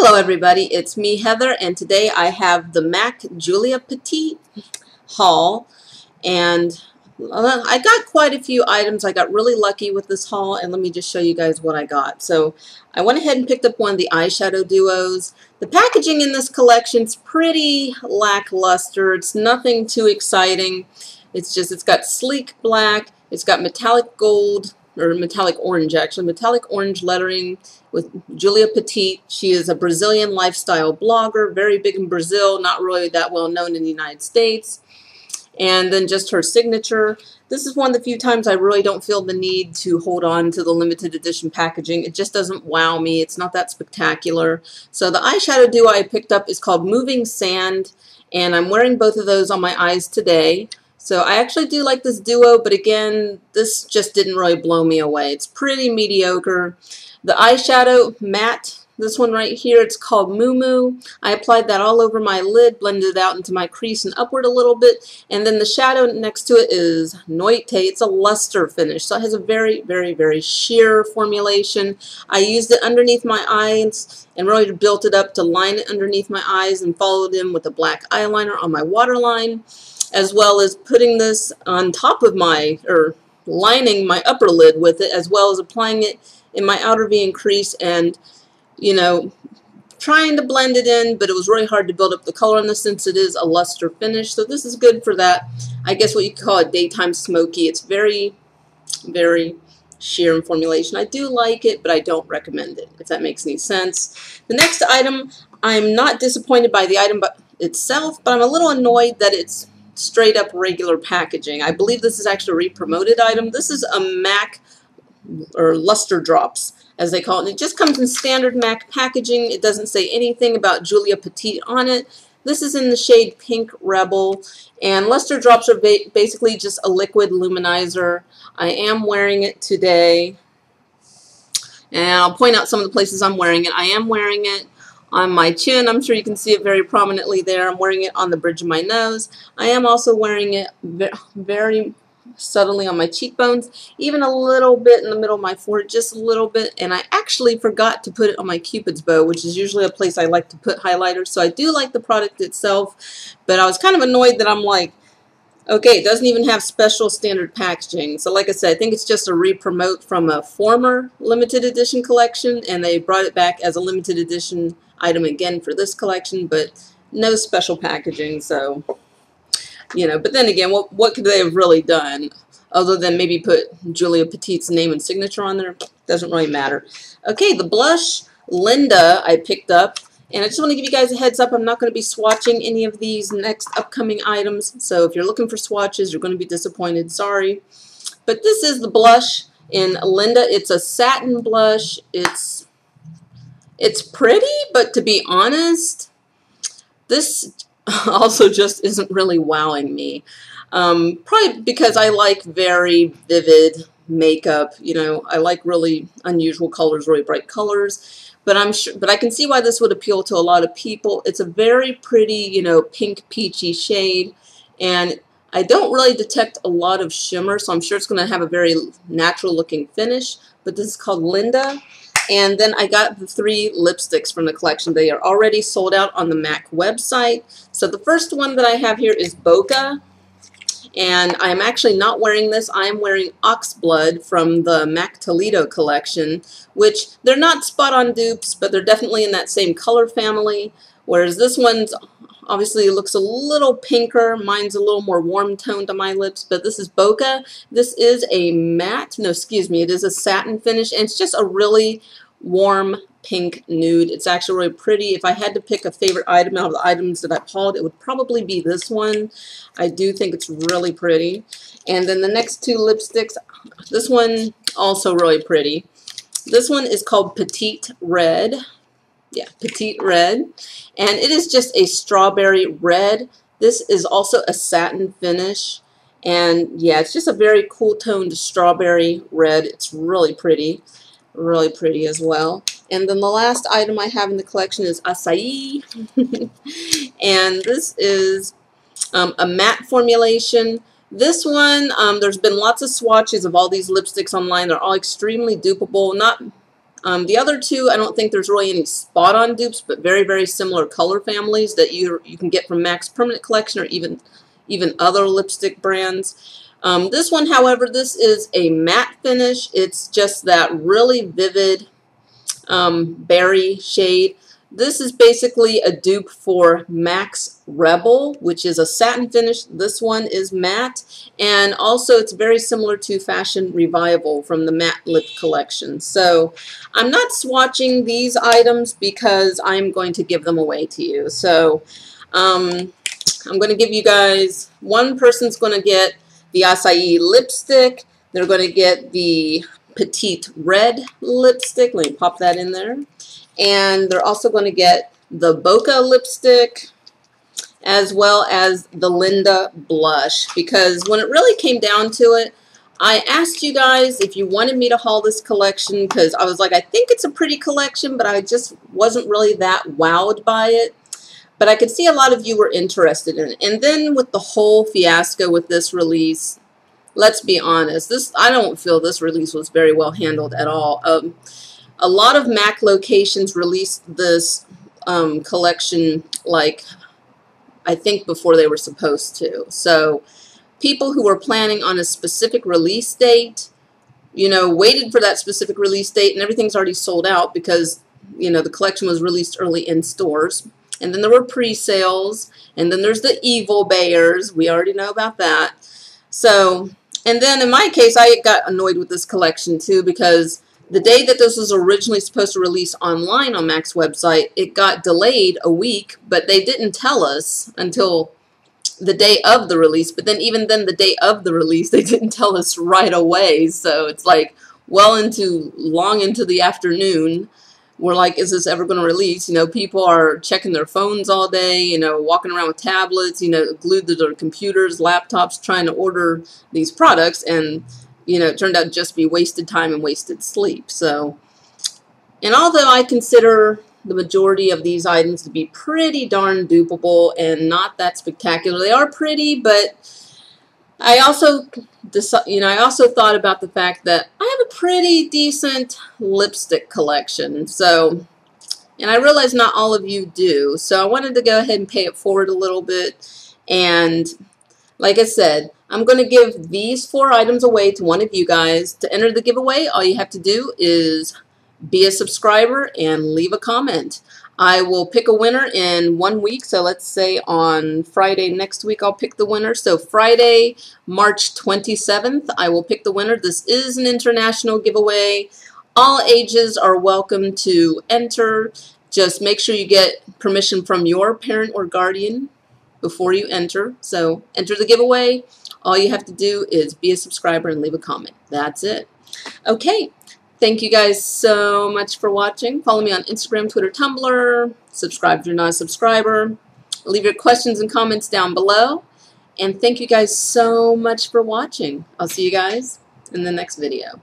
Hello everybody, it's me Heather, and today I have the MAC Julia Petit haul, and I got quite a few items. I got really lucky with this haul, and let me just show you guys what I got. So I went ahead and picked up one of the eyeshadow duos. The packaging in this collection is pretty lackluster. It's nothing too exciting. It's got sleek black, it's got metallic gold, or metallic orange actually, metallic orange lettering with Julia Petit. She is a Brazilian lifestyle blogger, very big in Brazil, not really that well known in the United States. And then just her signature. This is one of the few times I really don't feel the need to hold on to the limited edition packaging. It just doesn't wow me. It's not that spectacular. So the eyeshadow duo I picked up is called Moving Sand, and I'm wearing both of those on my eyes today. So I actually do like this duo, but again, this just didn't really blow me away. It's pretty mediocre. The eyeshadow matte, this one right here, it's called Moo Moo. I applied that all over my lid, blended it out into my crease and upward a little bit. And then the shadow next to it is Noite. It's a luster finish, so it has a very, very, very sheer formulation. I used it underneath my eyes and really built it up to line it underneath my eyes and followed in with a black eyeliner on my waterline, as well as putting this on top of my, or lining my upper lid with it, as well as applying it in my outer V and crease, and, you know, trying to blend it in, but it was really hard to build up the color on this since it is a luster finish. So this is good for that, I guess what you could call a daytime smoky. It's very, very sheer in formulation. I do like it, but I don't recommend it, if that makes any sense. The next item, I'm not disappointed by the item itself, but I'm a little annoyed that it's straight up regular packaging. I believe this is actually a re-promoted item. This is a MAC, or luster drops as they call it. It just comes in standard MAC packaging. It doesn't say anything about Julia Petit on it. This is in the shade Pink Rebel, and luster drops are basically just a liquid luminizer. I am wearing it today, and I'll point out some of the places I'm wearing it. I am wearing it on my chin. I'm sure you can see it very prominently there. I'm wearing it on the bridge of my nose. I am also wearing it very subtly on my cheekbones, even a little bit in the middle of my forehead, just a little bit, and I actually forgot to put it on my Cupid's bow, which is usually a place I like to put highlighters. So I do like the product itself, but I was kind of annoyed that I'm like, okay, it doesn't even have special standard packaging. So like I said, I think it's just a re-promote from a former limited edition collection, and they brought it back as a limited edition item again for this collection, but no special packaging. So, you know, but then again, what could they have really done other than maybe put Julia Petit's name and signature on there? Doesn't really matter. Okay, the blush Linda I picked up, and I just want to give you guys a heads up, I'm not going to be swatching any of these next upcoming items, so if you're looking for swatches, you're going to be disappointed, sorry. But this is the blush in Linda. It's a satin blush. It's pretty, but to be honest, this also just isn't really wowing me. Probably because I like very vivid makeup. You know, I like really unusual colors, really bright colors. But I can see why this would appeal to a lot of people. It's a very pretty, you know, pink peachy shade, and I don't really detect a lot of shimmer, so I'm sure it's going to have a very natural looking finish. But this is called Linda. And then I got the 3 lipsticks from the collection. They are already sold out on the MAC website. So the first one that I have here is Bokeh. And I'm actually not wearing this. I'm wearing Oxblood from the MAC Toledo collection, which they're not spot-on dupes, but they're definitely in that same color family. Whereas this one's obviously looks a little pinker. Mine's a little more warm toned on my lips, but this is Bokeh. This is a matte, no, excuse me, it is a satin finish, and it's just a really warm pink nude. It's actually really pretty. If I had to pick a favorite item out of the items that I hauled, it would probably be this one. I do think it's really pretty. And then the next 2 lipsticks, this one also really pretty. This one is called Petite Red. Yeah, Petite Red, and it is just a strawberry red. This is also a satin finish, and yeah, it's just a very cool toned strawberry red. It's really pretty as well. And then the last item I have in the collection is Acai, and this is a matte formulation. This one, there's been lots of swatches of all these lipsticks online. They're all extremely dupeable. Not The other two, I don't think there's really any spot-on dupes, but very, very similar color families that you can get from MAC's Permanent Collection or even other lipstick brands. This one, however, this is a matte finish. It's just that really vivid berry shade. This is basically a dupe for MAC's Rebel, which is a satin finish. This one is matte, and also it's very similar to Fashion Revival from the Matte Lip Collection. So I'm not swatching these items because I'm going to give them away to you. So I'm going to give you guys, one person's going to get the acai lipstick. They're going to get the Petit red lipstick. Let me pop that in there. And they're also going to get the Bokeh lipstick as well as the Linda blush, because when it really came down to it, I asked you guys if you wanted me to haul this collection, because I was like, I think it's a pretty collection, but I just wasn't really that wowed by it. But I could see a lot of you were interested in it. And then with the whole fiasco with this release, let's be honest, I don't feel this release was very well handled at all. A lot of MAC locations released this collection, like, I think before they were supposed to. So people who were planning on a specific release date, you know, waited for that specific release date, and everything's already sold out because, you know, the collection was released early in stores. And then there were pre-sales, and then there's the evil bayers. We already know about that. So, and then in my case, I got annoyed with this collection too, because the day that this was originally supposed to release online on MAC's website, it got delayed a week, but they didn't tell us until the day of the release. But then even then, the day of the release, they didn't tell us right away. So it's like long into the afternoon. We're like, is this ever going to release? You know, people are checking their phones all day, you know, walking around with tablets, you know, glued to their computers, laptops, trying to order these products, and you know, it turned out to just be wasted time and wasted sleep. So, and although I consider the majority of these items to be pretty darn dupable and not that spectacular, they are pretty, but I also thought about the fact that I have a pretty decent lipstick collection. So, and I realize not all of you do. So I wanted to go ahead and pay it forward a little bit. And like I said, I'm going to give these 4 items away to one of you guys. To enter the giveaway, all you have to do is be a subscriber and leave a comment. I will pick a winner in 1 week. So let's say on Friday next week, I'll pick the winner. So Friday, March 27th, I will pick the winner. This is an international giveaway. All ages are welcome to enter. Just make sure you get permission from your parent or guardian before you enter. So enter the giveaway. All you have to do is be a subscriber and leave a comment. That's it. Okay. Thank you guys so much for watching. Follow me on Instagram, Twitter, Tumblr. Subscribe if you're not a subscriber. Leave your questions and comments down below. And thank you guys so much for watching. I'll see you guys in the next video.